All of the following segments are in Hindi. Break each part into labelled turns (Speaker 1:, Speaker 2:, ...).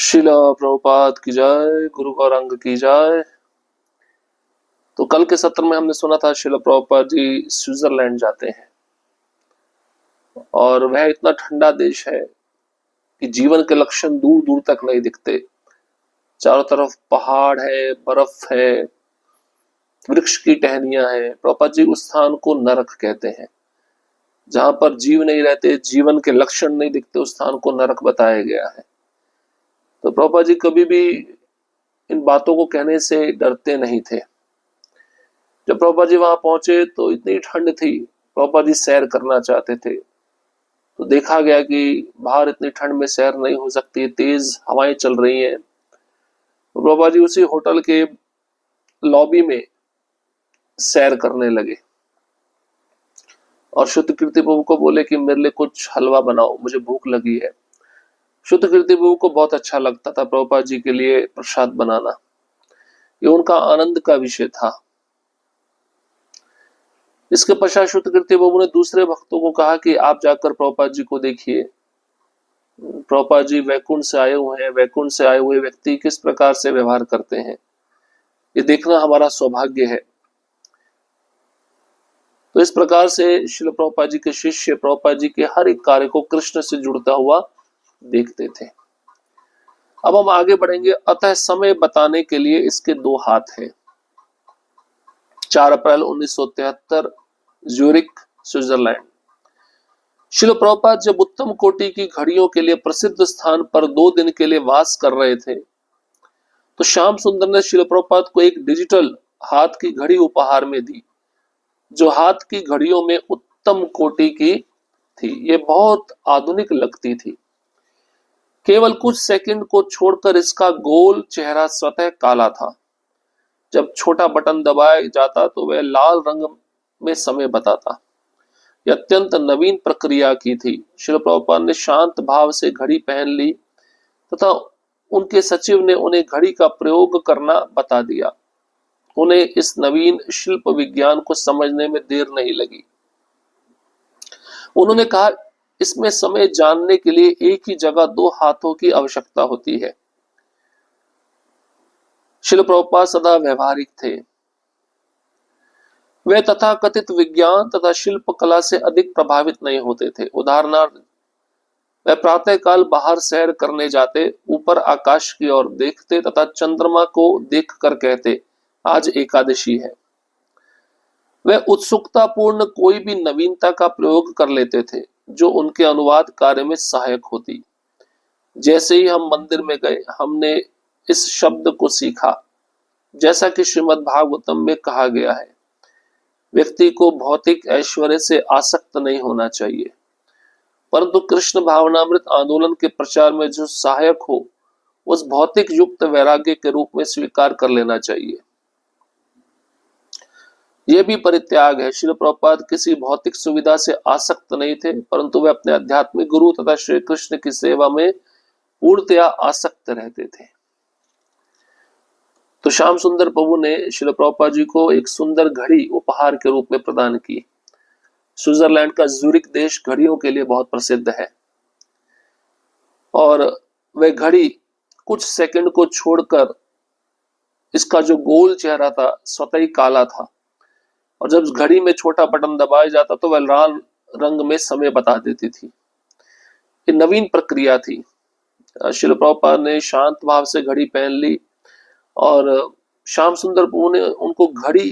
Speaker 1: शिला प्रभुपाद की जय, गुरु गौरांग की जय। तो कल के सत्र में हमने सुना था शिला प्रभुपाद जी स्विट्जरलैंड जाते हैं और वह इतना ठंडा देश है कि जीवन के लक्षण दूर दूर तक नहीं दिखते। चारों तरफ पहाड़ है, बर्फ है, वृक्ष की टहनियां हैं। प्रभुपाद जी उस स्थान को नरक कहते हैं। जहां पर जीव नहीं रहते, जीवन के लक्षण नहीं दिखते, उस स्थान को नरक बताया गया है। तो प्रभुपाद जी कभी भी इन बातों को कहने से डरते नहीं थे। जब प्रभुपाद जी वहां पहुंचे तो इतनी ठंड थी, प्रभुपाद जी सैर करना चाहते थे तो देखा गया कि बाहर इतनी ठंड में सैर नहीं हो सकती, तेज हवाएं चल रही हैं। तो प्रभुपाद जी उसी होटल के लॉबी में सैर करने लगे और शुद्ध कीर्ति प्रभु को बोले कि मेरे लिए कुछ हलवा बनाओ, मुझे भूख लगी है। शुद्ध कीर्ति प्रभु को बहुत अच्छा लगता था प्रभुपाद जी के लिए प्रसाद बनाना, ये उनका आनंद का विषय था। इसके पश्चात शुद्ध कीर्ति प्रभु ने दूसरे भक्तों को कहा कि आप जाकर प्रभुपाद जी को देखिए, प्रभुपाद जी वैकुंठ से आए हुए हैं, वैकुंठ से आए हुए व्यक्ति किस प्रकार से व्यवहार करते हैं, ये देखना हमारा सौभाग्य है। तो इस प्रकार से श्रील प्रभुपाद जी के शिष्य प्रभुपाद जी के हर एक कार्य को कृष्ण से जुड़ता हुआ देखते थे। अब हम आगे बढ़ेंगे। अतः समय बताने के लिए इसके दो हाथ हैं। 4 अप्रैल 1973, ज्यूरिक, स्विट्जरलैंड। श्रील प्रभुपाद जब उत्तम कोटि की घड़ियों के लिए प्रसिद्ध स्थान पर 2 दिन के लिए वास कर रहे थे तो श्याम सुंदर ने श्रील प्रभुपाद को एक डिजिटल हाथ की घड़ी उपहार में दी, जो हाथ की घड़ियों में उत्तम कोटि की थी। ये बहुत आधुनिक लगती थी। केवल कुछ सेकंड को छोड़कर इसका गोल चेहरा स्वतः काला था। जब छोटा बटन दबाया जाता तो वह लाल रंग में समय बताता। यह अत्यंत नवीन प्रक्रिया की थी। श्रील प्रभुपाद ने शांत भाव से घड़ी पहन ली तथा उनके सचिव ने उन्हें घड़ी का प्रयोग करना बता दिया। उन्हें इस नवीन शिल्प विज्ञान को समझने में देर नहीं लगी। उन्होंने कहा, इसमें समय जानने के लिए एक ही जगह 2 हाथों की आवश्यकता होती है। श्रील प्रभुपाद सदा व्यवहारिक थे। वे तथाकथित विज्ञान तथा शिल्प कला से अधिक प्रभावित नहीं होते थे। उदाहरणार्थ, वह प्रातः काल बाहर सैर करने जाते, ऊपर आकाश की ओर देखते तथा चंद्रमा को देखकर कहते, आज एकादशी है। वह उत्सुकतापूर्ण कोई भी नवीनता का प्रयोग कर लेते थे जो उनके अनुवाद कार्य में सहायक होती। जैसे ही हम मंदिर में गए, हमने इस शब्द को सीखा, जैसा कि श्रीमद् भागवतम में कहा गया है, व्यक्ति को भौतिक ऐश्वर्य से आसक्त नहीं होना चाहिए, परंतु कृष्ण भावनामृत आंदोलन के प्रचार में जो सहायक हो उस भौतिक युक्त वैराग्य के रूप में स्वीकार कर लेना चाहिए। यह भी परित्याग है। श्रील प्रभुपाद किसी भौतिक सुविधा से आसक्त नहीं थे, परंतु वे अपने आध्यात्मिक गुरु तथा श्री कृष्ण की सेवा में पूर्णतया आसक्त रहते थे। तो श्याम सुंदर प्रभु ने श्रील प्रभुपाद जी को एक सुंदर घड़ी उपहार के रूप में प्रदान की। स्विट्जरलैंड का ज्यूरिक देश घड़ियों के लिए बहुत प्रसिद्ध है और वह घड़ी कुछ सेकंड को छोड़कर इसका जो गोल चेहरा था स्वतः ही काला था और जब घड़ी में छोटा बटन दबाया जाता तो वह लाल रंग में समय बता देती थी। ये नवीन प्रक्रिया थी। श्रील प्रभुपाद ने शांत भाव से घड़ी पहन ली और श्याम सुंदर प्रभु ने उनको घड़ी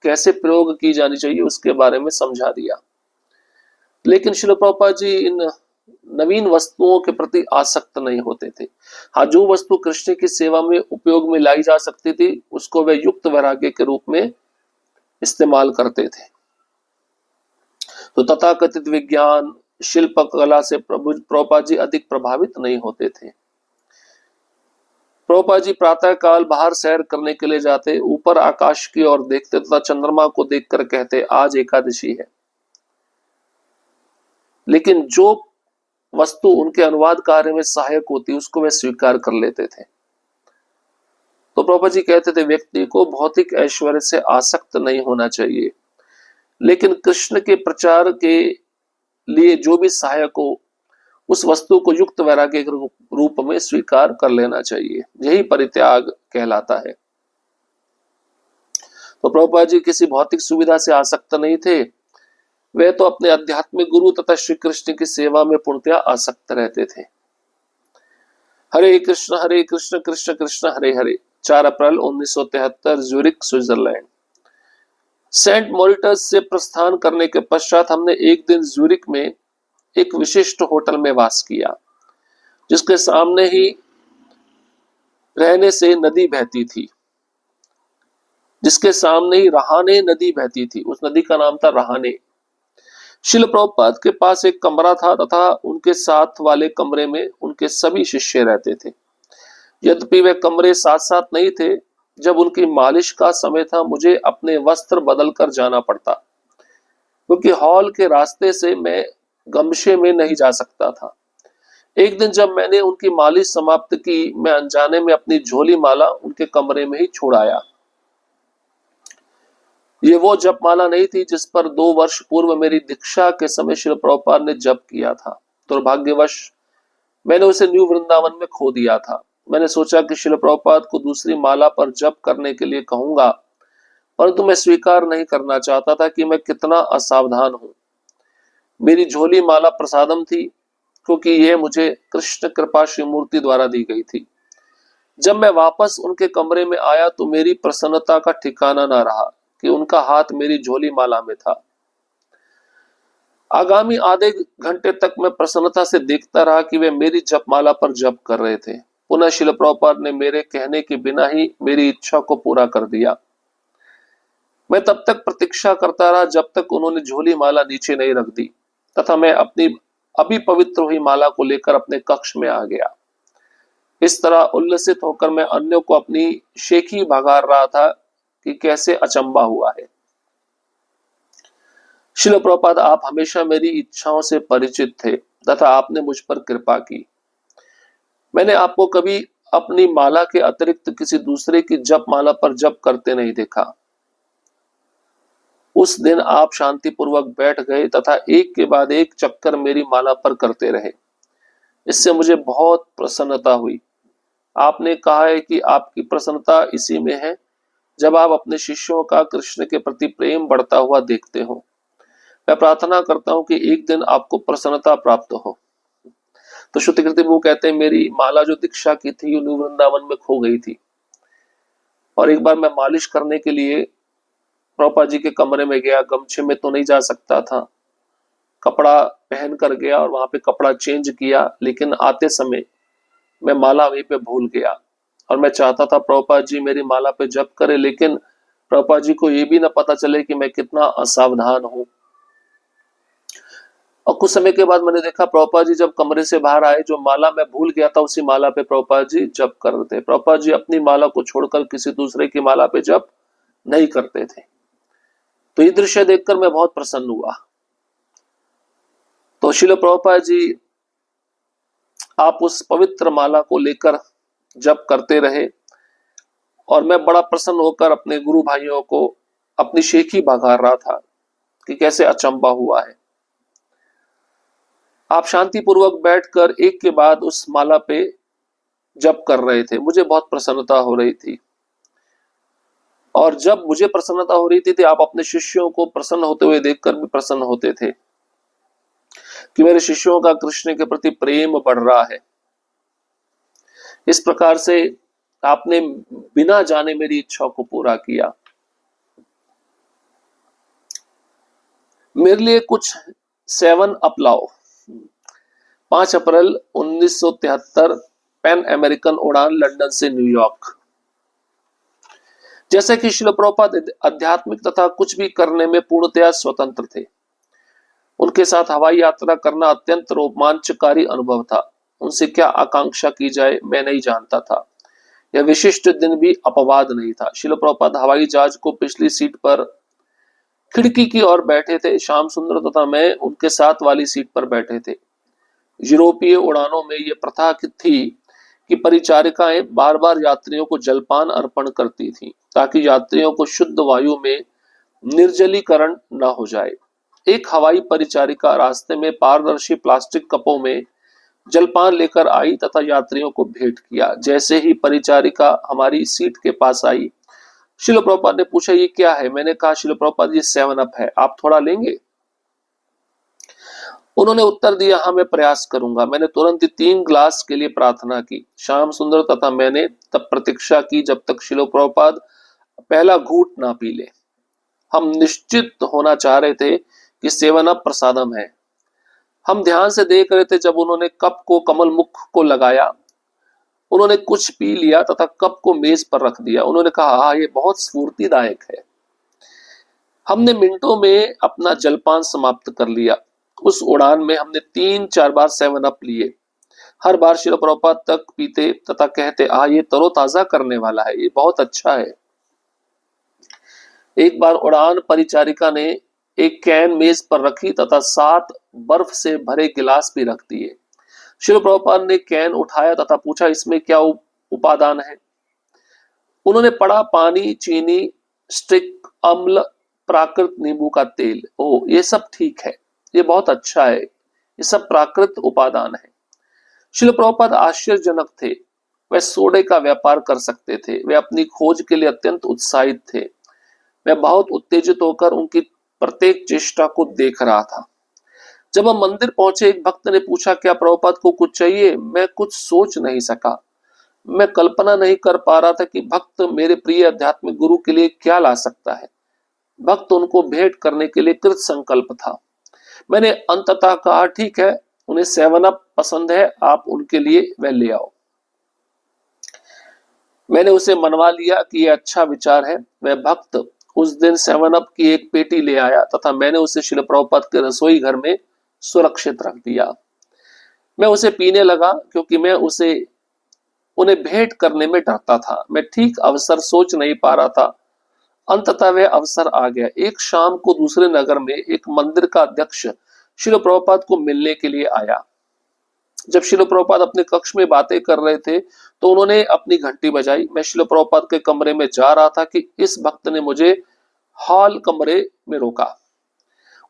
Speaker 1: कैसे प्रयोग की जानी चाहिए उसके बारे में समझा दिया। लेकिन श्रील प्रभुपाद जी इन नवीन वस्तुओं के प्रति आसक्त नहीं होते थे। हाँ, जो वस्तु कृष्ण की सेवा में उपयोग में लाई जा सकती थी उसको वे युक्त वैराग्य के रूप में इस्तेमाल करते थे। तो तथाकथित विज्ञान शिल्प कला से प्रभुपाद जी अधिक प्रभावित नहीं होते थे। प्रभुपाद जी प्रातः काल बाहर सैर करने के लिए जाते, ऊपर आकाश की ओर देखते तथा चंद्रमा को देखकर कहते, आज एकादशी है। लेकिन जो वस्तु उनके अनुवाद कार्य में सहायक होती उसको वे स्वीकार कर लेते थे। तो प्रभुपाद जी कहते थे, व्यक्ति को भौतिक ऐश्वर्य से आसक्त नहीं होना चाहिए, लेकिन कृष्ण के प्रचार के लिए जो भी सहायक हो उस वस्तु को युक्त वैराग्य के रूप में स्वीकार कर लेना चाहिए। यही परित्याग कहलाता है। तो प्रभुपाद जी किसी भौतिक सुविधा से आसक्त नहीं थे, वे तो अपने आध्यात्मिक गुरु तथा श्री कृष्ण की सेवा में पूर्णतया आसक्त रहते थे। हरे कृष्ण कृष्ण कृष्ण हरे हरे। 4 अप्रैल 1973, ज्यूरिख, स्विट्जरलैंड। सेंट मॉरिटस से प्रस्थान करने के पश्चात हमने एक दिन ज्यूरिख में एक विशिष्ट होटल में वास किया, जिसके सामने ही रहने से नदी बहती थी, जिसके सामने ही रहाने नदी बहती थी। उस नदी का नाम था रहाने। शिल प्रभुपाद के पास एक कमरा था तथा उनके साथ वाले कमरे में उनके सभी शिष्य रहते थे। यद्यपि वे कमरे साथ साथ नहीं थे, जब उनकी मालिश का समय था मुझे अपने वस्त्र बदल कर जाना पड़ता, क्योंकि हॉल के रास्ते से मैं गमशे में नहीं जा सकता था। एक दिन जब मैंने उनकी मालिश समाप्त की, मैं अनजाने में अपनी झोली माला उनके कमरे में ही छोड़ आया। ये वो जप माला नहीं थी जिस पर 2 वर्ष पूर्व मेरी दीक्षा के समय श्री प्रभुपाद ने जप किया था। दुर्भाग्यवश मैंने उसे न्यू वृंदावन में खो दिया था। मैंने सोचा कि श्री प्रभुपाद को दूसरी माला पर जप करने के लिए कहूंगा, परंतु मैं स्वीकार नहीं करना चाहता था कि मैं कितना असावधान हूं। मेरी झोली माला प्रसादम थी, क्योंकि यह मुझे कृष्ण कृपा श्री मूर्ति द्वारा दी गई थी। जब मैं वापस उनके कमरे में आया तो मेरी प्रसन्नता का ठिकाना न रहा कि उनका हाथ मेरी झोली माला में था। आगामी आधे घंटे तक मैं प्रसन्नता से देखता रहा कि वे मेरी जपमाला पर जप कर रहे थे। पुनः श्रील प्रभुपाद ने मेरे कहने के बिना ही मेरी इच्छा को पूरा कर दिया। मैं तब तक प्रतीक्षा करता रहा जब तक उन्होंने झोली माला नीचे नहीं रख दी तथा मैं अपनी अभी पवित्र हुई माला को लेकर अपने कक्ष में आ गया। इस तरह उल्लसित होकर मैं अन्यों को अपनी शेखी भगार रहा था कि कैसे अचंबा हुआ है। श्रील प्रभुपाद, आप हमेशा मेरी इच्छाओं से परिचित थे तथा आपने मुझ पर कृपा की। मैंने आपको कभी अपनी माला के अतिरिक्त किसी दूसरे की जप माला पर जप करते नहीं देखा। उस दिन आप शांतिपूर्वक बैठ गए तथा एक के बाद एक चक्कर मेरी माला पर करते रहे। इससे मुझे बहुत प्रसन्नता हुई। आपने कहा है कि आपकी प्रसन्नता इसी में है जब आप अपने शिष्यों का कृष्ण के प्रति प्रेम बढ़ता हुआ देखते हो। मैं प्रार्थना करता हूं कि एक दिन आपको प्रसन्नता प्राप्त हो। तो श्रुतिकृति वो कहते हैं, मेरी माला जो दीक्षा की थी न्यू वृंदावन में खो गई थी, और एक बार मैं मालिश करने के लिए प्रभुपाद जी के कमरे में गया। गमछे में तो नहीं जा सकता था, कपड़ा पहन कर गया और वहां पे कपड़ा चेंज किया, लेकिन आते समय मैं माला वहीं पे भूल गया और मैं चाहता था प्रभुपाद जी मेरी माला पे जप करे, लेकिन प्रभुपाद जी को ये भी ना पता चले कि मैं कितना असावधान हूं। और कुछ समय के बाद मैंने देखा प्रभुपाद जी जब कमरे से बाहर आए, जो माला मैं भूल गया था उसी माला पे प्रभुपाद जी जप कर रहे थे। प्रभुपाद जी अपनी माला को छोड़कर किसी दूसरे की माला पे जप नहीं करते थे। तो ये दृश्य देखकर मैं बहुत प्रसन्न हुआ। तो श्रील प्रभुपाद जी आप उस पवित्र माला को लेकर जप करते रहे और मैं बड़ा प्रसन्न होकर अपने गुरु भाइयों को अपनी शेखी भगा रहा था कि कैसे अचंबा हुआ है। आप शांतिपूर्वक बैठकर एक के बाद उस माला पे जप कर रहे थे। मुझे बहुत प्रसन्नता हो रही थी, और जब मुझे प्रसन्नता हो रही थी तो आप अपने शिष्यों को प्रसन्न होते हुए देखकर भी प्रसन्न होते थे कि मेरे शिष्यों का कृष्ण के प्रति प्रेम बढ़ रहा है। इस प्रकार से आपने बिना जाने मेरी इच्छा को पूरा किया। मेरे लिए कुछ 7 अप लाओ। 5 अप्रैल 1973, पैन अमेरिकन उड़ान लंदन से न्यूयॉर्क। जैसे कि श्रील प्रभुपाद आध्यात्मिक तथा कुछ भी करने में पूर्णतया स्वतंत्र थे। उनके साथ हवाई यात्रा करना अत्यंत रोमांचकारी अनुभव था। उनसे क्या आकांक्षा की जाए मैं नहीं जानता था। यह विशिष्ट दिन भी अपवाद नहीं था। श्रील प्रभुपाद हवाई जहाज को पिछली सीट पर खिड़की की ओर बैठे थे। श्याम सुंदर तथा मैं उनके साथ वाली सीट पर बैठे थे। यूरोपीय उड़ानों में यह प्रथा थी कि परिचारिकाएं बार बार यात्रियों को जलपान अर्पण करती थीं, ताकि यात्रियों को शुद्ध वायु में निर्जलीकरण न हो जाए। एक हवाई परिचारिका रास्ते में पारदर्शी प्लास्टिक कपों में जलपान लेकर आई तथा यात्रियों को भेंट किया। जैसे ही परिचारिका हमारी सीट के पास आई, शिल प्रभुपाद ने पूछा, ये क्या है? मैंने कहा, शिल प्रभुपाद, ये 7 अप है, आप थोड़ा लेंगे? उन्होंने उत्तर दिया, हाँ मैं प्रयास करूंगा। मैंने तुरंत ही 3 ग्लास के लिए प्रार्थना की। श्याम सुंदर तथा मैंने तब प्रतीक्षा की जब तक शिल प्रभुपाद पहला घूंट ना पी ले। हम निश्चित होना चाह रहे थे कि 7 अप प्रसादम है। हम ध्यान से देख रहे थे जब उन्होंने कप को कमल मुख को लगाया। उन्होंने कुछ पी लिया तथा कप को मेज पर रख दिया। उन्होंने कहा, हाँ ये बहुत स्फूर्तिदायक है। हमने मिनटों में अपना जलपान समाप्त कर लिया। उस उड़ान में हमने 3-4 बार 7 अप लिए। हर बार शिल प्रभुपाद तक पीते तथा कहते, ये तरोताजा करने वाला है, ये बहुत अच्छा है। एक बार उड़ान परिचारिका ने एक कैन मेज पर रखी तथा 7 बर्फ से भरे गिलास भी रख दिए। शिल प्रभुपाद ने कैन उठाया तथा पूछा, इसमें क्या उपादान है? उन्होंने पढ़ा, पानी, चीनी, स्टिक अम्ल, प्राकृत नींबू का तेल। ओ, ये सब ठीक है, ये बहुत अच्छा है, ये सब प्राकृत उपादान है। शिल प्रभुपाद आश्चर्यजनक थे। वे सोडे का व्यापार कर सकते थे। वे अपनी खोज के लिए अत्यंत उत्साहित थे। मैं बहुत उत्तेजित होकर उनकी प्रत्येक चेष्टा को देख रहा था। जब हम मंदिर पहुंचे, एक भक्त ने पूछा, क्या प्रभुपाद को कुछ चाहिए? मैं कुछ सोच नहीं सका। मैं कल्पना नहीं कर पा रहा था कि भक्त मेरे प्रिय आध्यात्मिक गुरु के लिए क्या ला सकता है। भक्त उनको भेंट करने के लिए कृत संकल्प था। मैंने अंततः कहा, ठीक है, उन्हें 7 अप पसंद है, आप उनके लिए वह ले आओ। मैंने उसे मनवा लिया कि यह अच्छा विचार है। वह भक्त उस दिन 7 अप की एक पेटी ले आया तथा मैंने उसे शिल प्रभुपाद के रसोई घर में सुरक्षित रख दिया। मैं उसे पीने लगा क्योंकि मैं उन्हें भेंट करने में डरता था। मैं ठीक अवसर सोच नहीं पा रहा था। अंततः वह अवसर आ गया। एक शाम को दूसरे नगर में एक मंदिर का अध्यक्ष शिल प्रभुपाद को मिलने के लिए आया। जब शिल प्रभुपाद अपने कक्ष में बातें कर रहे थे तो उन्होंने अपनी घंटी बजाई। मैं शिल प्रभुपाद के कमरे में जा रहा था कि इस भक्त ने मुझे हॉल कमरे में रोका।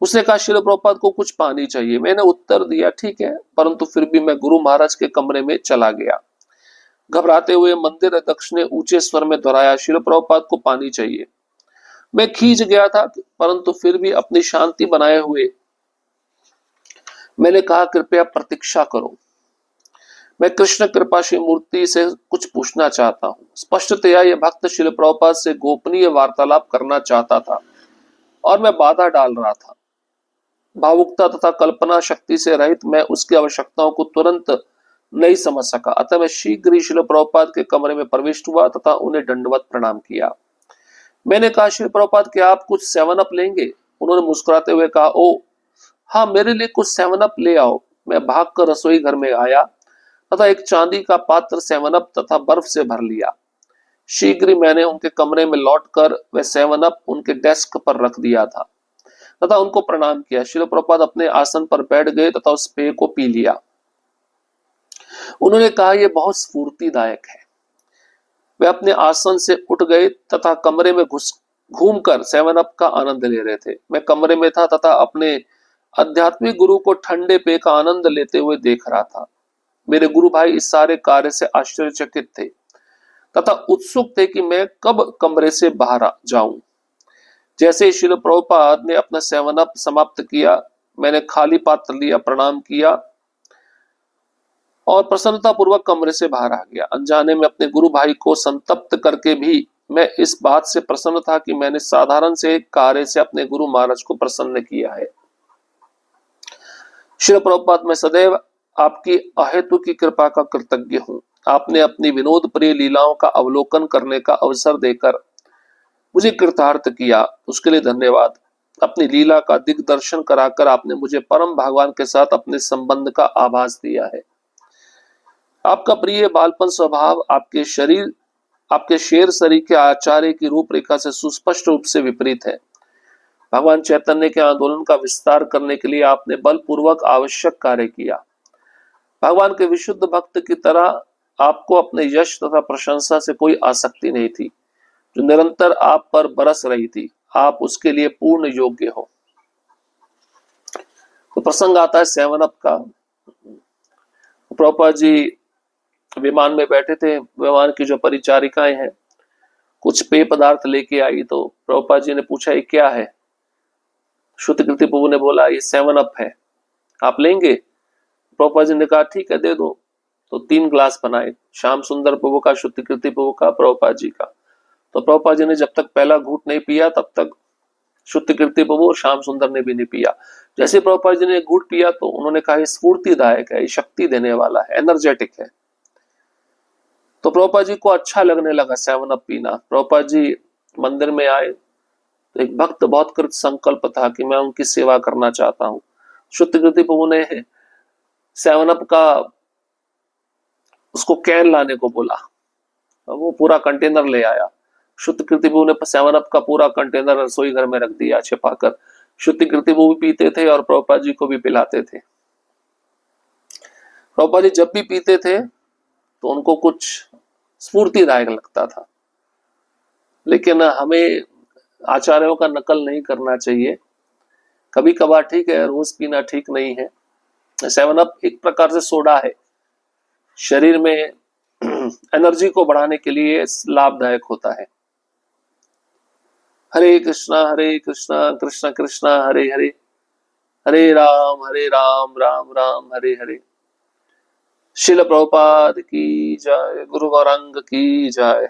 Speaker 1: उसने कहा, शिल प्रभुपाद को कुछ पानी चाहिए। मैंने उत्तर दिया, ठीक है, परंतु फिर भी मैं गुरु महाराज के कमरे में चला गया। घबराते हुए मंदिर अध्यक्ष ने ऊंचे स्वर में दोहराया, शिल प्रभुपाद को पानी चाहिए। मैं खींच गया था, परंतु फिर भी अपनी शांति बनाए हुए मैंने कहा, कृपया प्रतीक्षा करो, मैं कृष्ण कृपा श्री मूर्ति से कुछ पूछना चाहता हूँ। स्पष्टतया यह भक्त शिल प्रभुपाद से गोपनीय वार्तालाप करना चाहता था और मैं बाधा डाल रहा था। भावुकता तथा कल्पना शक्ति से रहित मैं उसकी आवश्यकताओं को तुरंत नहीं समझ सका। अतः मैं शीघ्र ही शिल प्रभुपाद के कमरे में प्रविष्ट हुआ तथा उन्हें दंडवत प्रणाम किया। मैंने कहा, शिल प्रभुपाद, क्या आप कुछ 7 अप लेंगे? उन्होंने मुस्कुराते हुए कहा, ओ हाँ, मेरे लिए कुछ 7 अप ले आओ। मैं भागकर रसोई घर में आया तथा एक चांदी का पात्र 7 अप तथा बर्फ से भर लिया। शीघ्र ही मैंने उनके कमरे में लौटकर वह 7 अप उनके डेस्क पर रख दिया था तथा उनको प्रणाम किया। शिल प्रभुपाद अपने आसन पर बैठ गए तथा उस पेय को पी लिया। उन्होंने कहा, यह बहुत स्फूर्तिदायक है। वे अपने आसन से उठ गए तथा कमरे में घूमकर 7 अप का आनंद ले रहे थे। मैं कमरे में था तथा अपने आध्यात्मिक गुरु को ठंडे पेय का आनंद लेते हुए देख रहा था। मेरे गुरु भाई इस सारे कार्य से आश्चर्यचकित थे तथा उत्सुक थे कि मैं कब कमरे से बाहर जाऊं। जैसे ही शिल प्रभुपाद ने अपना 7 अप समाप्त किया, मैंने खाली पात्र लिया, प्रणाम किया और प्रसन्नता पूर्वक कमरे से बाहर आ गया। अनजाने में अपने गुरु भाई को संतप्त करके भी मैं इस बात से प्रसन्न था कि मैंने साधारण से कार्य से अपने गुरु महाराज को प्रसन्न किया है। शिल प्रभुपाद, मैं सदैव आपकी अहेतु की कृपा का कृतज्ञ हूँ। आपने अपनी विनोद प्रिय लीलाओं का अवलोकन करने का अवसर देकर मुझे कृतार्थ किया, उसके लिए धन्यवाद। अपनी लीला का दिग्दर्शन कराकर आपने मुझे परम भगवान के साथ अपने संबंध का आभास दिया है। आपका प्रिय बालपन स्वभाव आपके शेर शरीर के आचार्य की रूपरेखा से सुस्पष्ट रूप से विपरीत है। भगवान चैतन्य के आंदोलन का विस्तार करने के लिए आपने बलपूर्वक आवश्यक कार्य किया। भगवान के विशुद्ध भक्त की तरह आपको अपने यश तथा प्रशंसा से कोई आसक्ति नहीं थी जो निरंतर आप पर बरस रही थी। आप उसके लिए पूर्ण योग्य हो। तो प्रसंग आता है 7 अप का। प्रभुपाद जी विमान में बैठे थे, विमान की जो परिचारिकाएं हैं कुछ पेय पदार्थ लेके आई, तो प्रभुपाद जी ने पूछा ये क्या है? शुद्ध कीर्ति प्रभु ने बोला ये 7 अप है, आप लेंगे? प्रभुपाद जी ने कहा ठीक है दे दो। तो 3 ग्लास बनाए, श्याम सुंदर प्रभु का, शुद्ध कीर्ति प्रभु का, प्रभुपाद जी का। तो प्रभुपाद जी ने जब तक पहला घूंट नहीं पिया तब तक शुद्ध कीर्ति प्रभु और श्याम सुंदर ने भी नहीं पिया। जैसे प्रभुपाद जी ने घूंट पिया तो उन्होंने कहा ये स्फूर्तिदायक है, ये शक्ति देने वाला है, एनर्जेटिक है। तो प्रभुपाद जी को अच्छा लगने लगा 7 अप पीना। प्रभुपाद जी मंदिर में आए तो एक भक्त बहुत कृत संकल्प था कि मैं उनकी सेवा करना चाहता हूँ। शुद्ध कीर्ति प्रभु ने 7 अप का उसको कैन लाने को बोला, वो पूरा कंटेनर ले आया। शुद्ध कीर्ति प्रभु ने 7 अप का पूरा कंटेनर रसोई घर में रख दिया छिपाकर। शुद्ध कीर्ति प्रभु भी पीते थे और प्रभुपाद जी को भी पिलाते थे। प्रभुपाद जी जब भी पीते थे तो उनको कुछ स्फूर्तिदायक लगता था। लेकिन हमें आचार्यों का नकल नहीं करना चाहिए, कभी कभार ठीक है, रोज पीना ठीक नहीं है। 7 अप एक प्रकार से सोडा है, शरीर में एनर्जी को बढ़ाने के लिए लाभदायक होता है। हरे कृष्णा कृष्ण कृष्णा हरे हरे, हरे राम राम राम हरे हरे। शिल प्रभुपाद की जय, गुरु गौरांग की जय।